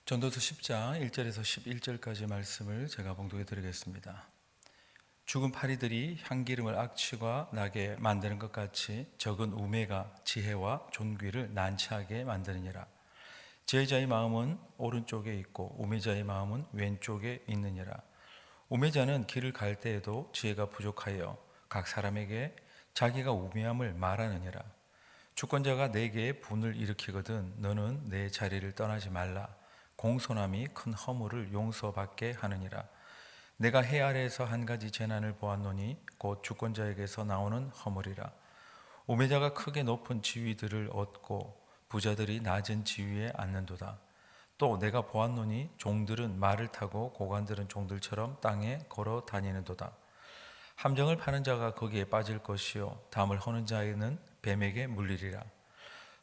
전도서 10장 1절에서 11절까지 말씀을 제가 봉독해 드리겠습니다. 죽은 파리들이 향기름을 악취가 나게 만드는 것 같이 적은 우매가 지혜와 존귀를 난처하게 만드느니라. 지혜자의 마음은 오른쪽에 있고 우매자의 마음은 왼쪽에 있느니라. 우매자는 길을 갈 때에도 지혜가 부족하여 각 사람에게 자기가 우매함을 말하느니라. 주권자가 내게 분을 일으키거든 너는 내 자리를 떠나지 말라. 공손함이 큰 허물을 용서받게 하느니라. 내가 해 아래에서 한 가지 재난을 보았노니 곧 주권자에게서 나오는 허물이라. 우매자가 크게 높은 지위들을 얻고 부자들이 낮은 지위에 앉는도다. 또 내가 보았노니 종들은 말을 타고 고관들은 종들처럼 땅에 걸어 다니는도다. 함정을 파는 자가 거기에 빠질 것이요 담을 허는 자에는 뱀에게 물리리라.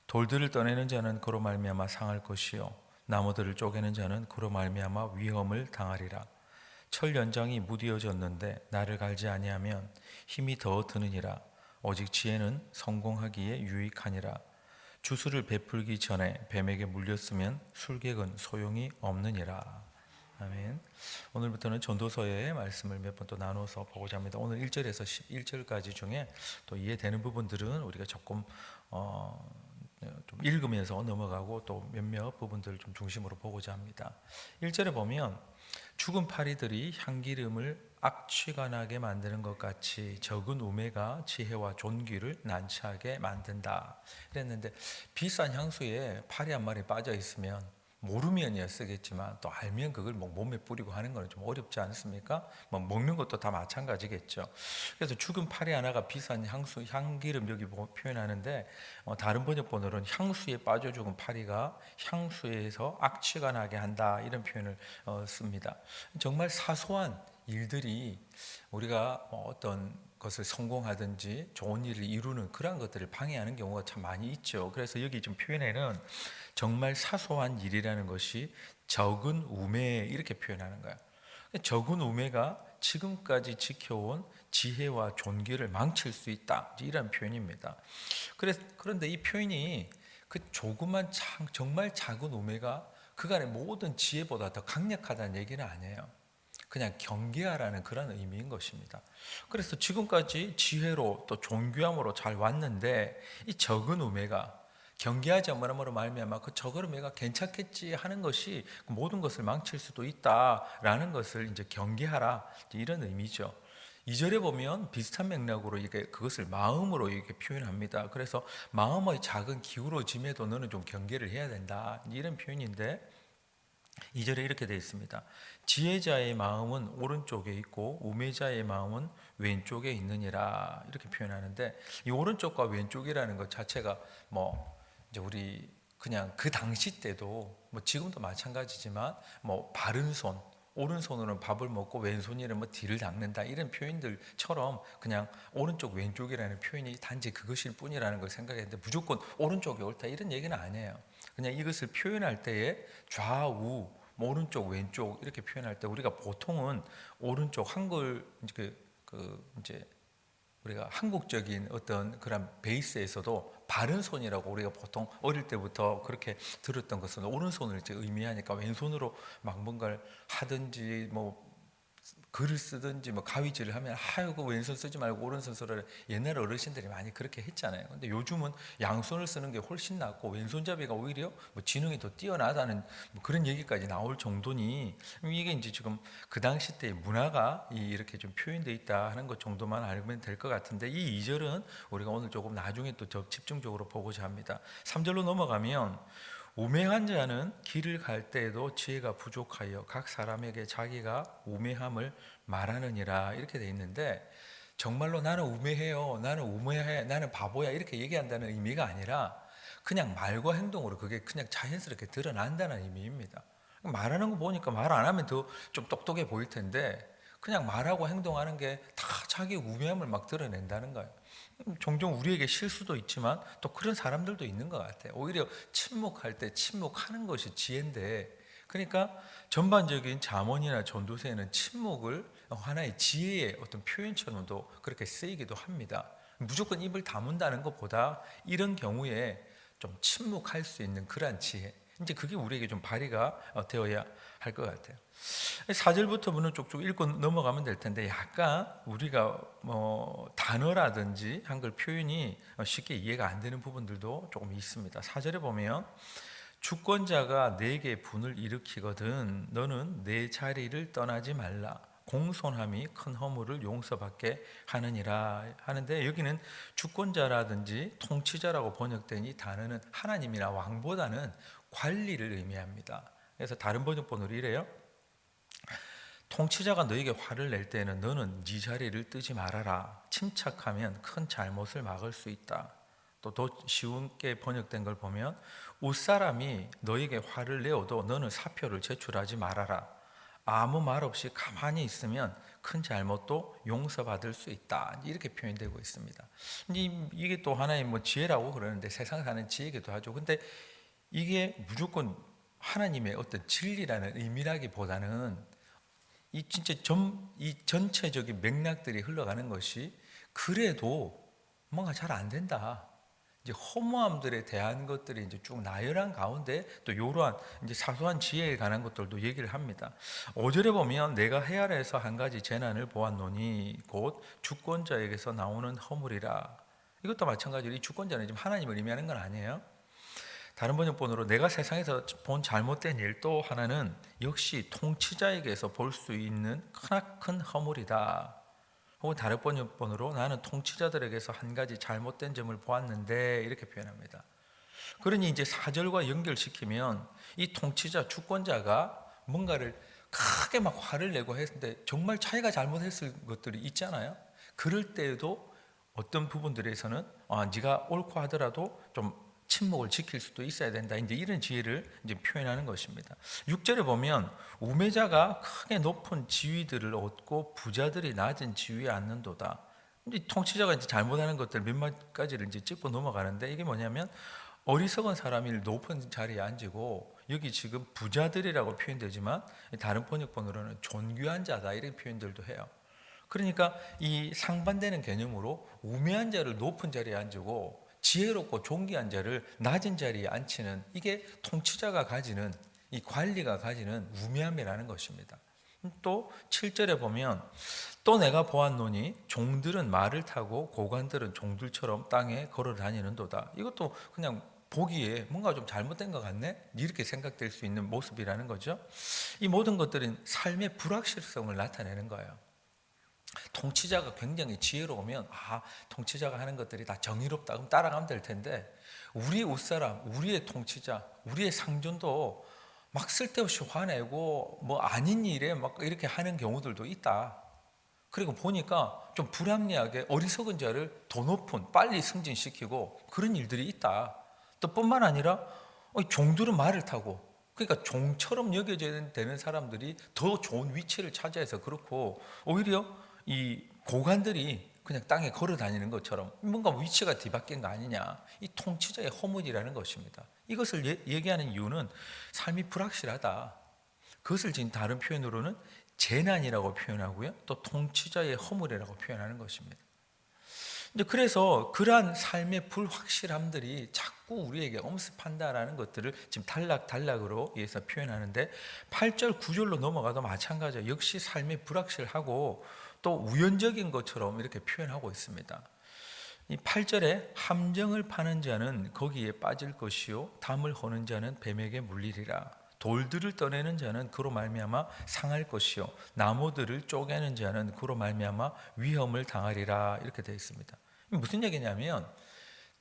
돌들을 떠내는 자는 그로 말미암아 상할 것이요 나무들을 쪼개는 자는 그로 말미암아 위험을 당하리라. 철 연장이 무디어졌는데 나를 갈지 아니하면 힘이 더 드느니라. 오직 지혜는 성공하기에 유익하니라. 주술을 베풀기 전에 뱀에게 물렸으면 술객은 소용이 없느니라. 아멘. 오늘부터는 전도서의 말씀을 몇 번 또 나눠서 보고자 합니다. 오늘 1절에서 11절까지 중에 또 이해되는 부분들은 우리가 조금 좀 읽으면서 넘어가고 또 몇몇 부분들을 좀 중심으로 보고자 합니다. 1절에 보면 죽은 파리들이 향기름을 악취가 나게 만드는 것 같이 적은 우매가 지혜와 존귀를 난처하게 만든다 그랬는데, 비싼 향수에 파리 한 마리 빠져 있으면 모르면이야 쓰겠지만 또 알면 그걸 뭐 몸에 뿌리고 하는 거는 좀 어렵지 않습니까? 뭐 먹는 것도 다 마찬가지겠죠. 그래서 죽은 파리 하나가 비싼 향수, 향기름 여기 표현하는데 다른 번역본으로는 향수에 빠져 죽은 파리가 향수에서 악취가 나게 한다 이런 표현을 씁니다. 정말 사소한 일들이 우리가 어떤 것을 성공하든지 좋은 일을 이루는 그러한 것들을 방해하는 경우가 참 많이 있죠. 그래서 여기 좀 표현에는 정말 사소한 일이라는 것이 적은 우매 이렇게 표현하는 거예요. 적은 우매가 지금까지 지켜온 지혜와 존귀를 망칠 수 있다 이런 표현입니다. 그런데 이 표현이 그 조그만 정말 작은 우매가 그간의 모든 지혜보다 더 강력하다는 얘기는 아니에요. 그냥 경계하라는 그런 의미인 것입니다. 그래서 지금까지 지혜로 또 존귀함으로 잘 왔는데 이 적은 우매가 경계하지 않음으로 말미암아 그 적은 우매가 괜찮겠지 하는 것이 모든 것을 망칠 수도 있다라는 것을 이제 경계하라 이런 의미죠. 2절에 보면 비슷한 맥락으로 이게 그것을 마음으로 이렇게 표현합니다. 그래서 마음의 작은 기울어짐에도 너는 좀 경계를 해야 된다 이런 표현인데, 2절에 이렇게 되어 있습니다. 지혜자의 마음은 오른쪽에 있고 우매자의 마음은 왼쪽에 있느니라 이렇게 표현하는데, 이 오른쪽과 왼쪽이라는 것 자체가 뭐 이제 우리 그냥 그 당시 때도 뭐 지금도 마찬가지지만 뭐 바른 손, 오른손으로는 밥을 먹고 왼손이는 뭐 뒤를 닦는다 이런 표현들처럼 그냥 오른쪽 왼쪽이라는 표현이 단지 그것일 뿐이라는 걸 생각했는데, 무조건 오른쪽이 옳다 이런 얘기는 아니에요. 그냥 이것을 표현할 때에 좌우 뭐 오른쪽 왼쪽 이렇게 표현할 때 우리가 보통은 오른쪽 한글 이제 우리가 한국적인 어떤 그런 베이스에서도 바른 손이라고 우리가 보통 어릴 때부터 그렇게 들었던 것은 오른손을 이제 의미하니까 왼손으로 막 뭔가를 하든지 뭐 글을 쓰든지 뭐 가위질을 하면 아이고 왼손 쓰지 말고 오른손 쓰라, 옛날 어르신들이 많이 그렇게 했잖아요. 근데 요즘은 양손을 쓰는 게 훨씬 낫고 왼손잡이가 오히려 뭐 지능이 더 뛰어나다는 뭐 그런 얘기까지 나올 정도니, 이게 이제 지금 그 당시 때의 문화가 이렇게 좀 표현되어 있다 하는 것 정도만 알면 될 것 같은데, 이 2절은 우리가 오늘 조금 나중에 또 더 집중적으로 보고자 합니다. 3절로 넘어가면 우매한 자는 길을 갈 때에도 지혜가 부족하여 각 사람에게 자기가 우매함을 말하느니라 이렇게 돼 있는데, 정말로 나는 우매해요, 나는 우매해, 나는 바보야 이렇게 얘기한다는 의미가 아니라 그냥 말과 행동으로 그게 그냥 자연스럽게 드러난다는 의미입니다. 말하는 거 보니까 말 안 하면 더 좀 똑똑해 보일 텐데 그냥 말하고 행동하는 게 다 자기 우매함을 막 드러낸다는 거예요. 종종 우리에게 실수도 있지만 또 그런 사람들도 있는 것 같아요. 오히려 침묵할 때 침묵하는 것이 지혜인데, 그러니까 전반적인 잠언이나 전도서에는 침묵을 하나의 지혜의 어떤 표현처럼도 그렇게 쓰이기도 합니다. 무조건 입을 다문다는 것보다 이런 경우에 좀 침묵할 수 있는 그러한 지혜, 이제 그게 우리에게 좀 발휘가 되어야 할 것 같아요. 4절부터 문을 쭉쭉 읽고 넘어가면 될 텐데 약간 우리가 단어라든지 한글 표현이 쉽게 이해가 안 되는 부분들도 조금 있습니다. 4절에 보면 주권자가 내게 분을 일으키거든 너는 내 자리를 떠나지 말라. 공손함이 큰 허물을 용서받게 하느니라 하는데, 여기는 주권자라든지 통치자라고 번역된 이 단어는 하나님이나 왕보다는 관리를 의미합니다. 그래서 다른 번역본으로 이래요. 통치자가 너에게 화를 낼 때는 너는 네 자리를 뜨지 말아라. 침착하면 큰 잘못을 막을 수 있다. 또 더 쉬운게 번역된 걸 보면 웃사람이 너에게 화를 내어도 너는 사표를 제출하지 말아라. 아무 말 없이 가만히 있으면 큰 잘못도 용서받을 수 있다. 이렇게 표현되고 있습니다. 이게 또 하나의 지혜라고 그러는데 세상 사는 지혜이기도 하죠. 근데 이게 무조건 하나님의 어떤 진리라는 의미라기보다는 이 진짜 이 전체적인 맥락들이 흘러가는 것이 그래도 뭔가 잘 안 된다. 이제 허무함들에 대한 것들이 이제 쭉 나열한 가운데 또 이러한 이제 사소한 지혜에 관한 것들도 얘기를 합니다. 5절에 보면 내가 헤아려서 한 가지 재난을 보았노니 곧 주권자에게서 나오는 허물이라. 이것도 마찬가지로 이 주권자는 지금 하나님을 의미하는 건 아니에요. 다른 번역본으로 내가 세상에서 본 잘못된 일 또 하나는 역시 통치자에게서 볼 수 있는 크나큰 허물이다. 혹은 다른 번역본으로 나는 통치자들에게서 한 가지 잘못된 점을 보았는데 이렇게 표현합니다. 그러니 이제 4절과 연결시키면 이 통치자, 주권자가 뭔가를 크게 막 화를 내고 했는데 정말 자기가 잘못했을 것들이 있잖아요. 그럴 때에도 어떤 부분들에서는 네가 옳고 하더라도 좀 침묵을 지킬 수도 있어야 된다. 이제 이런 지혜를 이제 표현하는 것입니다. 6절에 보면 우매자가 크게 높은 지위들을 얻고 부자들이 낮은 지위에 앉는도다. 이제 통치자가 이제 잘못하는 것들 몇몇 가지를 이제 짚고 넘어가는데 이게 뭐냐면 어리석은 사람이 높은 자리에 앉고 여기 지금 부자들이라고 표현되지만 다른 번역본으로는 존귀한 자다 이런 표현들도 해요. 그러니까 이 상반되는 개념으로 우매한 자를 높은 자리에 앉고 지혜롭고 존귀한 자를 낮은 자리에 앉히는 이게 통치자가 가지는 이 관리가 가지는 우매함이라는 것입니다. 또 7절에 보면 또 내가 보았노니 종들은 말을 타고 고관들은 종들처럼 땅에 걸어 다니는도다. 이것도 그냥 보기에 뭔가 좀 잘못된 것 같네? 이렇게 생각될 수 있는 모습이라는 거죠. 이 모든 것들은 삶의 불확실성을 나타내는 거예요. 통치자가 굉장히 지혜로우면 통치자가 하는 것들이 다 정의롭다 그럼 따라가면 될 텐데 우리의 웃사람, 우리의 통치자, 우리의 상존도 막 쓸데없이 화내고 아닌 일에 막 이렇게 하는 경우들도 있다. 그리고 보니까 좀 불합리하게 어리석은 자를 더 높은 빨리 승진시키고 그런 일들이 있다. 또 뿐만 아니라 종들은 말을 타고 그러니까 종처럼 여겨져야 되는 사람들이 더 좋은 위치를 차지해서 그렇고 오히려 이 고관들이 그냥 땅에 걸어 다니는 것처럼 뭔가 위치가 뒤바뀐 거 아니냐. 이 통치자의 허물이라는 것입니다. 이것을 얘기하는 이유는 삶이 불확실하다. 그것을 지금 다른 표현으로는 재난이라고 표현하고요. 또 통치자의 허물이라고 표현하는 것입니다. 그래서 그러한 삶의 불확실함들이 자꾸 우리에게 엄습한다라는 것들을 지금 단락으로 위해서 표현하는데 8절, 9절로 넘어가도 마찬가지예요. 역시 삶이 불확실하고 또 우연적인 것처럼 이렇게 표현하고 있습니다. 이 8절에 함정을 파는 자는 거기에 빠질 것이요 담을 허는 자는 뱀에게 물리리라. 돌들을 떠내는 자는 그로 말미암아 상할 것이요 나무들을 쪼개는 자는 그로 말미암아 위험을 당하리라. 이렇게 되어 있습니다. 무슨 얘기냐면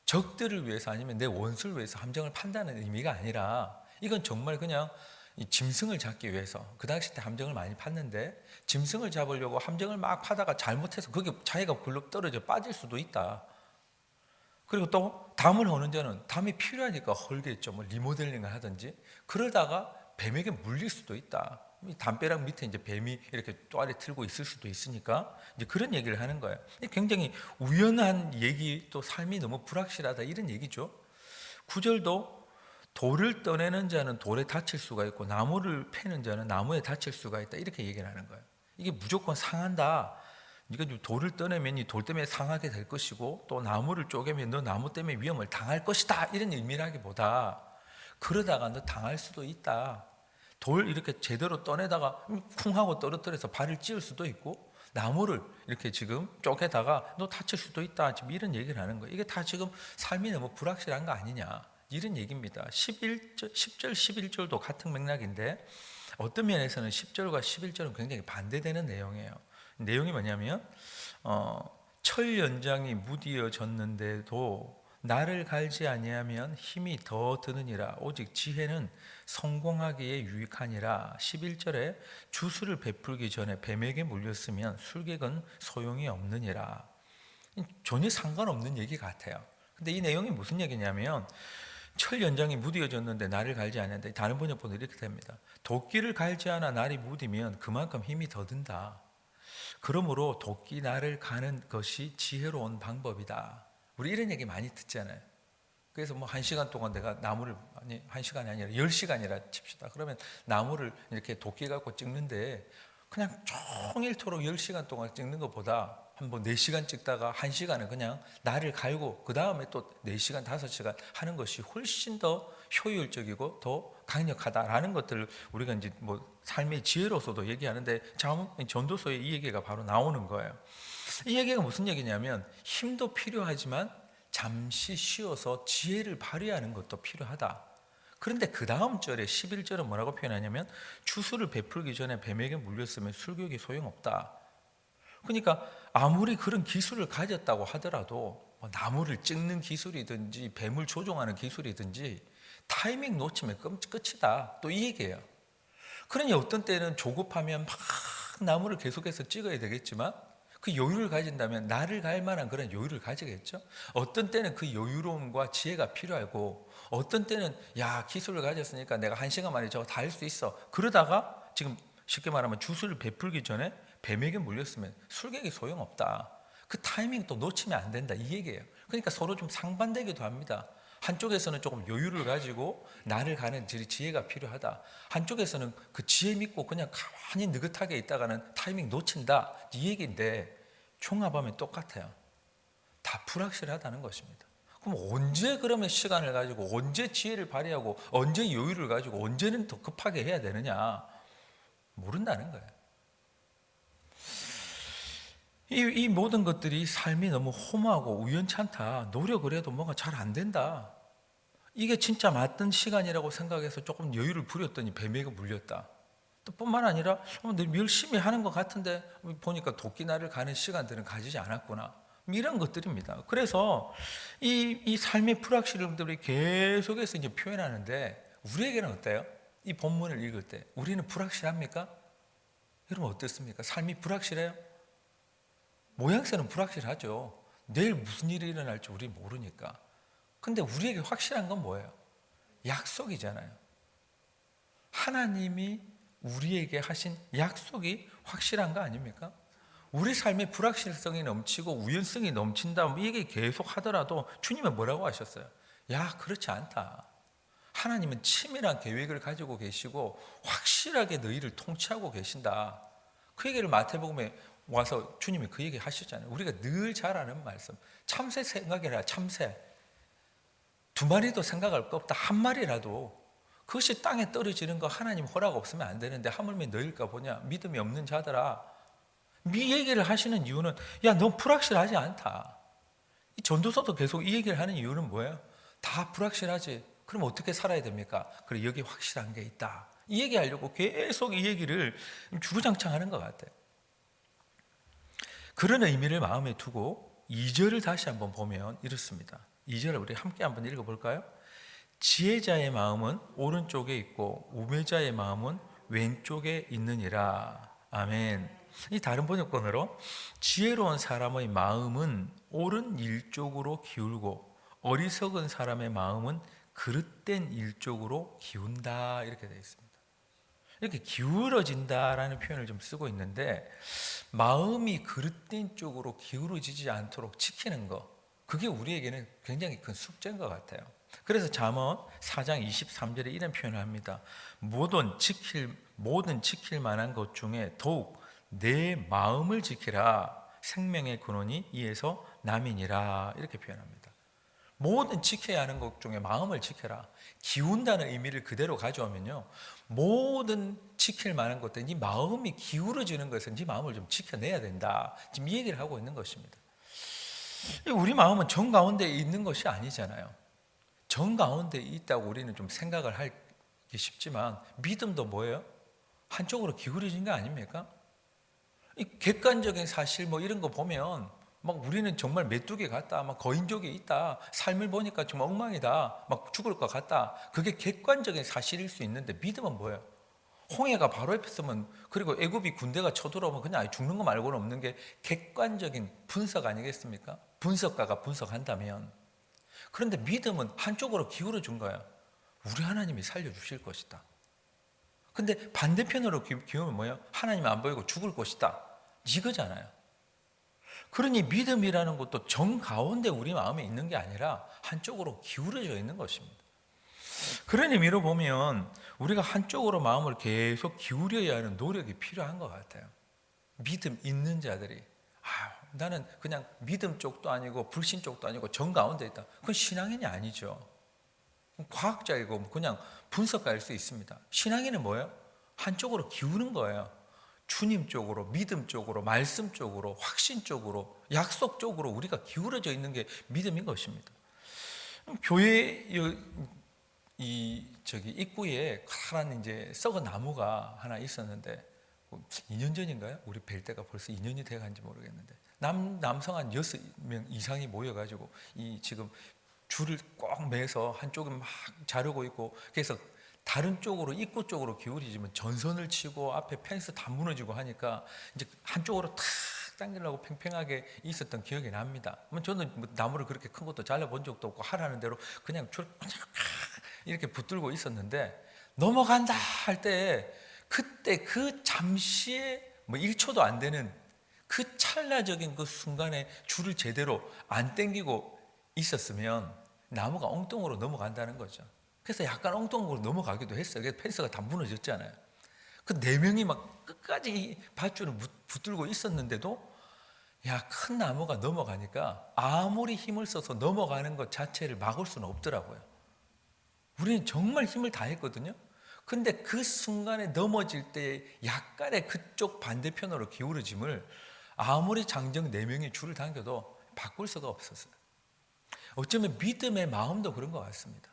적들을 위해서 아니면 내 원수를 위해서 함정을 판다는 의미가 아니라 이건 정말 그냥 이 짐승을 잡기 위해서 그 당시 때 함정을 많이 팠는데 짐승을 잡으려고 함정을 막 파다가 잘못해서 거기 자기가 굴러 떨어져 빠질 수도 있다. 그리고 또 담을 허는 자는 담이 필요하니까 헐겠죠. 리모델링을 하든지 그러다가 뱀에게 물릴 수도 있다. 담벼락 밑에 이제 뱀이 이렇게 또아래 틀고 있을 수도 있으니까 이제 그런 얘기를 하는 거예요. 굉장히 우연한 얘기 또 삶이 너무 불확실하다 이런 얘기죠. 9절도 돌을 떠내는 자는 돌에 다칠 수가 있고 나무를 패는 자는 나무에 다칠 수가 있다 이렇게 얘기를 하는 거예요. 이게 무조건 상한다. 네가 돌을 떠내면 이 돌 때문에 상하게 될 것이고 또 나무를 쪼개면 너 나무 때문에 위험을 당할 것이다 이런 의미라기보다 그러다가 너 당할 수도 있다. 돌 이렇게 제대로 떠내다가 쿵 하고 떨어뜨려서 발을 찧을 수도 있고, 나무를 이렇게 지금 쪼개다가 너 다칠 수도 있다. 지금 이런 얘기를 하는 거예요. 이게 다 지금 삶이 너무 불확실한 거 아니냐, 이런 얘기입니다. 10절, 11절도 같은 맥락인데, 어떤 면에서는 10절과 11절은 굉장히 반대되는 내용이에요. 내용이 뭐냐면 철 연장이 무디어졌는데도 나를 갈지 아니하면 힘이 더 드느니라. 오직 지혜는 성공하기에 유익하니라. 11절에 주술을 베풀기 전에 뱀에게 물렸으면 술객은 소용이 없느니라. 전혀 상관없는 얘기 같아요. 근데 이 내용이 무슨 얘기냐면, 철 연장이 무디어졌는데 날을 갈지 않는다. 다른 번역본은 이렇게 됩니다. 도끼를 갈지 않아 날이 무디면 그만큼 힘이 더 든다. 그러므로 도끼 날을 가는 것이 지혜로운 방법이다. 우리 이런 얘기 많이 듣잖아요. 그래서 뭐 1시간 동안 내가 나무를, 아니 1시간이 아니라 10시간이라 칩시다. 그러면 나무를 이렇게 도끼 갖고 찍는데, 그냥 종일토록 10시간 동안 찍는 것보다 한번 4시간 찍다가 1시간은 그냥 날을 갈고 그 다음에 또 4시간, 5시간 하는 것이 훨씬 더 효율적이고 더 강력하다라는 것들을 우리가 이제 뭐 삶의 지혜로서도 얘기하는데, 전도서에 이 얘기가 바로 나오는 거예요. 이 얘기가 무슨 얘기냐면, 힘도 필요하지만 잠시 쉬어서 지혜를 발휘하는 것도 필요하다. 그런데 그 다음 절에 11절은 뭐라고 표현하냐면, 주술을 베풀기 전에 뱀에게 물렸으면 술격이 소용없다. 그러니까 아무리 그런 기술을 가졌다고 하더라도 뭐 나무를 찍는 기술이든지 뱀을 조종하는 기술이든지 타이밍 놓치면 끝이다. 또 이 얘기예요. 그러니 어떤 때는 조급하면 막 나무를 계속해서 찍어야 되겠지만, 그 여유를 가진다면 나를 갈 만한 그런 여유를 가지겠죠. 어떤 때는 그 여유로움과 지혜가 필요하고, 어떤 때는 야, 기술을 가졌으니까 내가 1시간 만에 저거 다 할 수 있어. 그러다가 지금 쉽게 말하면 주술을 베풀기 전에 뱀에게 물렸으면 술객이 소용없다. 그 타이밍 또 놓치면 안 된다, 이 얘기예요. 그러니까 서로 좀 상반되기도 합니다. 한쪽에서는 조금 여유를 가지고 나를 가는 지혜가 필요하다. 한쪽에서는 그 지혜 믿고 그냥 가만히 느긋하게 있다가는 타이밍 놓친다, 이 얘기인데, 종합하면 똑같아요. 다 불확실하다는 것입니다. 그럼 언제 그러면 시간을 가지고, 언제 지혜를 발휘하고, 언제 여유를 가지고, 언제는 더 급하게 해야 되느냐, 모른다는 거예요. 이 모든 것들이 삶이 너무 험하고 우연찮다, 노력을 해도 뭔가 잘 안 된다, 이게 진짜 맞던 시간이라고 생각해서 조금 여유를 부렸더니 뱀에게 물렸다. 또 뿐만 아니라 열심히 하는 것 같은데 보니까 도끼날을 가는 시간들은 가지지 않았구나, 이런 것들입니다. 그래서 이 삶의 불확실함들이 계속해서 이제 표현하는데, 우리에게는 어때요? 이 본문을 읽을 때 우리는 불확실합니까? 여러분 어떻습니까? 삶이 불확실해요? 모양새는 불확실하죠. 내일 무슨 일이 일어날지 우리 모르니까. 근데 우리에게 확실한 건 뭐예요? 약속이잖아요. 하나님이 우리에게 하신 약속이 확실한 거 아닙니까? 우리 삶에 불확실성이 넘치고 우연성이 넘친다, 이게 계속 하더라도 주님은 뭐라고 하셨어요? 야, 그렇지 않다. 하나님은 치밀한 계획을 가지고 계시고 확실하게 너희를 통치하고 계신다. 그 얘기를 마태복음에 와서 주님이 그 얘기 하셨잖아요. 우리가 늘 잘 아는 말씀. 참새 생각해라, 참새. 2마리도 생각할 거 없다. 1마리라도 그것이 땅에 떨어지는 거 하나님 허락 없으면 안 되는데 하물며 너일까 보냐, 믿음이 없는 자들아. 이 얘기를 하시는 이유는, 야, 넌 불확실하지 않다. 이 전도서도 계속 이 얘기를 하는 이유는 뭐예요? 다 불확실하지. 그럼 어떻게 살아야 됩니까? 그래, 여기 확실한 게 있다, 이 얘기하려고 계속 이 얘기를 주구장창 하는 것 같아요. 그런 의미를 마음에 두고 2절을 다시 한번 보면 이렇습니다. 2절을 우리 함께 한번 읽어볼까요? 지혜자의 마음은 오른쪽에 있고 우매자의 마음은 왼쪽에 있느니라. 아멘. 이 다른 번역본으로, 지혜로운 사람의 마음은 옳은 일 쪽으로 기울고 어리석은 사람의 마음은 그릇된 일 쪽으로 기운다, 이렇게 되어 있습니다. 이렇게 기울어진다라는 표현을 좀 쓰고 있는데, 마음이 그릇된 쪽으로 기울어지지 않도록 지키는 것, 그게 우리에게는 굉장히 큰 숙제인 것 같아요. 그래서 잠언 4장 23절에 이런 표현을 합니다. 모든 지킬 만한 것 중에 더욱 내 마음을 지키라. 생명의 근원이 이에서 남이니라. 이렇게 표현합니다. 모든 지켜야 하는 것 중에 마음을 지켜라. 기운다는 의미를 그대로 가져오면요, 모든 지킬 만한 것들, 네 마음이 기울어지는 것은 네 마음을 좀 지켜내야 된다. 지금 이 얘기를 하고 있는 것입니다. 우리 마음은 정 가운데 있는 것이 아니잖아요. 정 가운데 있다고 우리는 좀 생각을 하기 쉽지만, 믿음도 뭐예요? 한쪽으로 기울어진 거 아닙니까? 이 객관적인 사실 뭐 이런 거 보면 막 우리는 정말 메뚜기 같다, 막 거인족이 있다, 삶을 보니까 좀 엉망이다, 막 죽을 것 같다. 그게 객관적인 사실일 수 있는데, 믿음은 뭐예요? 홍해가 바로 옆에 있으면, 그리고 애굽이 군대가 쳐들어오면 그냥 죽는 거 말고는 없는 게 객관적인 분석 아니겠습니까? 분석가가 분석한다면. 그런데 믿음은 한쪽으로 기울어 준 거예요. 우리 하나님이 살려주실 것이다. 근데 반대편으로 기우면 뭐예요? 하나님 안 보이고 죽을 것이다, 이거잖아요. 그러니 믿음이라는 것도 정 가운데 우리 마음에 있는 게 아니라 한쪽으로 기울어져 있는 것입니다. 그런 의미로 보면 우리가 한쪽으로 마음을 계속 기울여야 하는 노력이 필요한 것 같아요. 믿음 있는 자들이, 나는 그냥 믿음 쪽도 아니고 불신 쪽도 아니고 정 가운데 있다, 그건 신앙인이 아니죠. 과학자이고 그냥 분석가일 수 있습니다. 신앙인은 뭐예요? 한쪽으로 기우는 거예요. 주님 쪽으로, 믿음 쪽으로, 말씀 쪽으로, 확신 쪽으로, 약속 쪽으로 우리가 기울어져 있는 게 믿음인 것입니다. 교회 입구에 커다란 이제 썩은 나무가 하나 있었는데, 2년 전인가요? 우리 뵐 때가 벌써 2년이 돼 간지 모르겠는데, 남성 한 6명 이상이 모여가지고 이 지금 줄을 꼭 매서 한쪽은 막 자르고 있고, 그래서 다른 쪽으로, 입구 쪽으로 기울이지만 전선을 치고 앞에 펜스 다 무너지고 하니까 이제 한쪽으로 탁 당기려고 팽팽하게 있었던 기억이 납니다. 저는 뭐 나무를 그렇게 큰 것도 잘라본 적도 없고 하라는 대로 그냥 줄 이렇게 붙들고 있었는데, 넘어간다 할 때 그때 그 잠시에 뭐 1초도 안 되는 그 찰나적인 그 순간에 줄을 제대로 안 당기고 있었으면 나무가 엉뚱으로 넘어간다는 거죠. 그래서 약간 엉뚱으로 넘어가기도 했어요. 그래서 펜스가 다 무너졌잖아요. 그 4명이 막 끝까지 밧줄을 붙들고 있었는데도, 큰 나무가 넘어가니까 아무리 힘을 써서 넘어가는 것 자체를 막을 수는 없더라고요. 우리는 정말 힘을 다했거든요. 근데 그 순간에 넘어질 때 약간의 그쪽 반대편으로 기울어짐을 아무리 장정 4명이 줄을 당겨도 바꿀 수가 없었어요. 어쩌면 믿음의 마음도 그런 것 같습니다.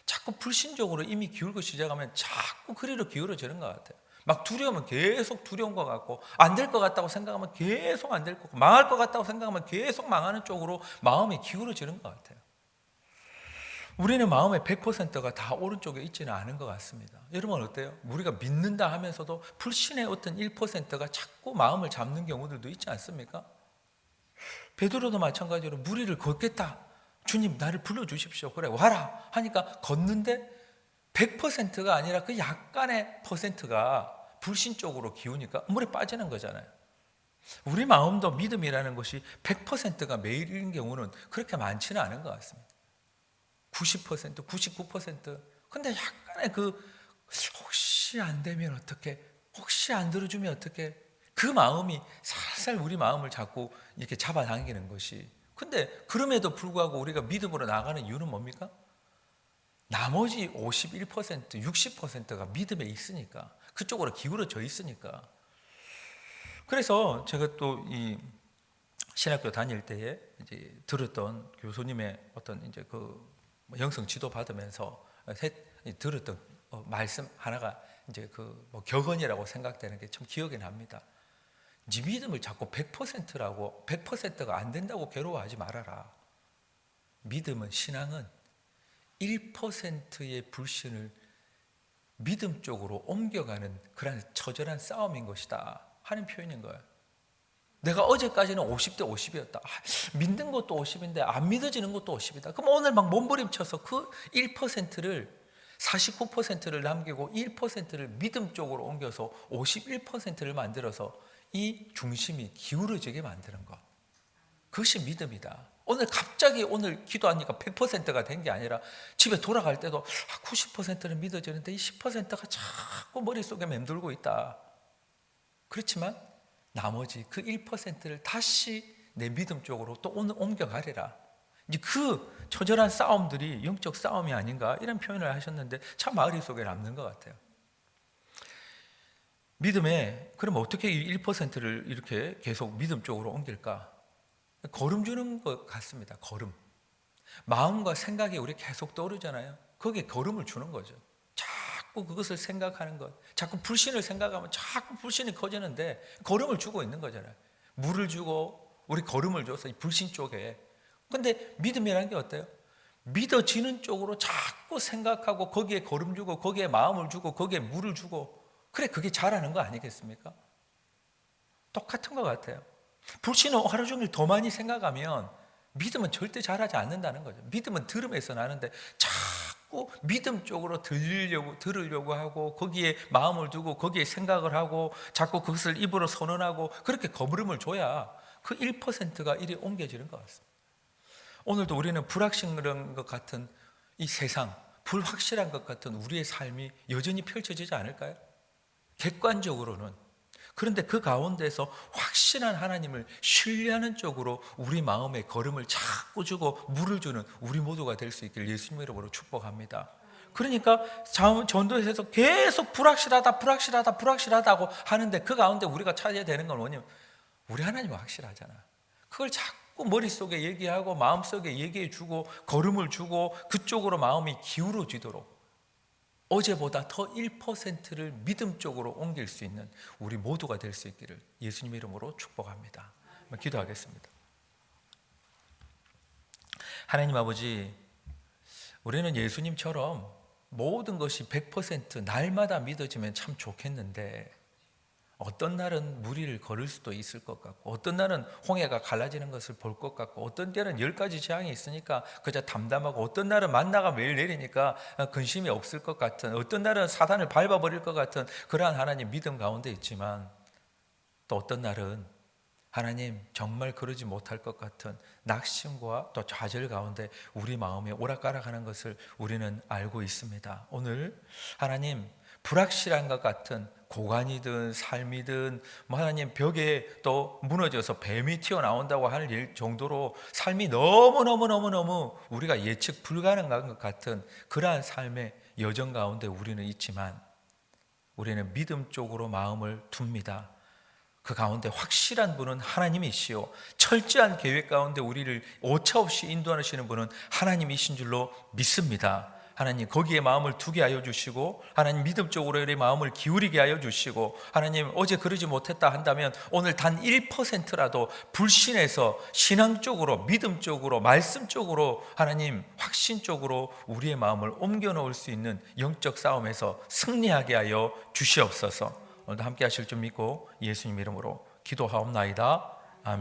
자꾸 불신적으로 이미 기울고 시작하면 자꾸 그리로 기울어지는 것 같아요. 막 두려우면 계속 두려운 것 같고, 안 될 것 같다고 생각하면 계속 안 될 것 같고, 망할 것 같다고 생각하면 계속 망하는 쪽으로 마음이 기울어지는 것 같아요. 우리는 마음의 100%가 다 오른쪽에 있지는 않은 것 같습니다. 여러분 어때요? 우리가 믿는다 하면서도 불신의 어떤 1%가 자꾸 마음을 잡는 경우들도 있지 않습니까? 베드로도 마찬가지로 무리를 걷겠다, 주님 나를 불러주십시오, 그래 와라 하니까 걷는데 100%가 아니라 그 약간의 퍼센트가 불신 쪽으로 기우니까 물에 빠지는 거잖아요. 우리 마음도 믿음이라는 것이 100%가 매일인 경우는 그렇게 많지는 않은 것 같습니다. 90%, 99%. 근데 약간의 그 혹시 안 되면 어떻게, 혹시 안 들어주면 어떻게, 그 마음이 살살 우리 마음을 자꾸 이렇게 잡아당기는 것이. 근데 그럼에도 불구하고 우리가 믿음으로 나가는 이유는 뭡니까? 나머지 51%, 60%가 믿음에 있으니까, 그쪽으로 기울어져 있으니까. 그래서 제가 또 이 신학교 다닐 때에 이제 들었던 교수님의 어떤 이제 그 영성 지도 받으면서 들었던 말씀 하나가 이제 그 뭐 격언이라고 생각되는 게 참 기억이 납니다. 네 믿음을 자꾸 100%라고, 100%가 안 된다고 괴로워하지 말아라. 믿음은, 신앙은 1%의 불신을 믿음 쪽으로 옮겨가는 그런 처절한 싸움인 것이다 하는 표현인 거예요. 내가 어제까지는 50대 50이었다. 믿는 것도 50인데 안 믿어지는 것도 50이다. 그럼 오늘 막 몸부림쳐서 그 1%를, 49%를 남기고 1%를 믿음 쪽으로 옮겨서 51%를 만들어서 이 중심이 기울어지게 만드는 것. 그것이 믿음이다. 오늘 갑자기 오늘 기도하니까 100%가 된 게 아니라 집에 돌아갈 때도 90%는 믿어지는데 이 10%가 자꾸 머릿속에 맴돌고 있다. 그렇지만 나머지 그 1%를 다시 내 믿음 쪽으로 또 오늘 옮겨가리라. 이제 그 처절한 싸움들이 영적 싸움이 아닌가 이런 표현을 하셨는데 참 머릿속에 남는 것 같아요. 믿음에 그럼 어떻게 이 1%를 이렇게 계속 믿음 쪽으로 옮길까? 걸음 주는 것 같습니다. 걸음. 마음과 생각이 우리 계속 떠오르잖아요. 거기에 걸음을 주는 거죠. 자꾸 그것을 생각하는 것, 자꾸 불신을 생각하면 자꾸 불신이 커지는데 걸음을 주고 있는 거잖아요. 물을 주고 우리 걸음을 줘서 이 불신 쪽에. 근데 믿음이라는 게 어때요? 믿어지는 쪽으로 자꾸 생각하고 거기에 걸음 주고 거기에 마음을 주고 거기에 물을 주고, 그래 그게 잘하는 거 아니겠습니까? 똑같은 것 같아요. 불신은 하루 종일 더 많이 생각하면 믿음은 절대 잘하지 않는다는 거죠. 믿음은 들음에서 나는데 자꾸 믿음 쪽으로 들으려고 하고 거기에 마음을 두고 거기에 생각을 하고 자꾸 그것을 입으로 선언하고 그렇게 거부름을 줘야 그 1%가 이리 옮겨지는 것 같습니다. 오늘도 우리는 불확실한 것 같은 이 세상, 불확실한 것 같은 우리의 삶이 여전히 펼쳐지지 않을까요? 객관적으로는. 그런데 그 가운데서 확실한 하나님을 신뢰하는 쪽으로 우리 마음의 걸음을 자꾸 주고 물을 주는 우리 모두가 될 수 있길 예수님의 이름으로 축복합니다. 그러니까 전도에서 계속 불확실하다고 하는데 그 가운데 우리가 찾아야 되는 건 뭐냐면 우리 하나님은 확실하잖아. 그걸 자꾸 머릿속에 얘기하고 마음속에 얘기해 주고 걸음을 주고 그쪽으로 마음이 기울어지도록 어제보다 더 1%를 믿음 쪽으로 옮길 수 있는 우리 모두가 될 수 있기를 예수님의 이름으로 축복합니다. 기도하겠습니다. 하나님 아버지, 우리는 예수님처럼 모든 것이 100% 날마다 믿어지면 참 좋겠는데 어떤 날은 무리를 걸을 수도 있을 것 같고 어떤 날은 홍해가 갈라지는 것을 볼 것 같고 어떤 때는 10가지 재앙이 있으니까 그저 담담하고 어떤 날은 만나가 매일 내리니까 근심이 없을 것 같은, 어떤 날은 사단을 밟아버릴 것 같은 그러한 하나님 믿음 가운데 있지만 또 어떤 날은 하나님 정말 그러지 못할 것 같은 낙심과 또 좌절 가운데 우리 마음에 오락가락하는 것을 우리는 알고 있습니다. 오늘 하나님 불확실한 것 같은 고관이든 삶이든 하나님 벽에 또 무너져서 뱀이 튀어나온다고 할 정도로 삶이 너무 우리가 예측 불가능한 것 같은 그러한 삶의 여정 가운데 우리는 있지만 우리는 믿음 쪽으로 마음을 둡니다. 그 가운데 확실한 분은 하나님이시요 철저한 계획 가운데 우리를 오차없이 인도하시는 분은 하나님이신 줄로 믿습니다. 하나님 거기에 마음을 두게 하여 주시고 하나님 믿음 쪽으로 우리 마음을 기울이게 하여 주시고 하나님 어제 그러지 못했다 한다면 오늘 단 1%라도 불신에서 신앙 쪽으로 믿음 쪽으로 말씀 쪽으로 하나님 확신 쪽으로 우리의 마음을 옮겨 놓을 수 있는 영적 싸움에서 승리하게 하여 주시옵소서. 오늘도 함께 하실 줄 믿고 예수님 이름으로 기도하옵나이다. 아멘.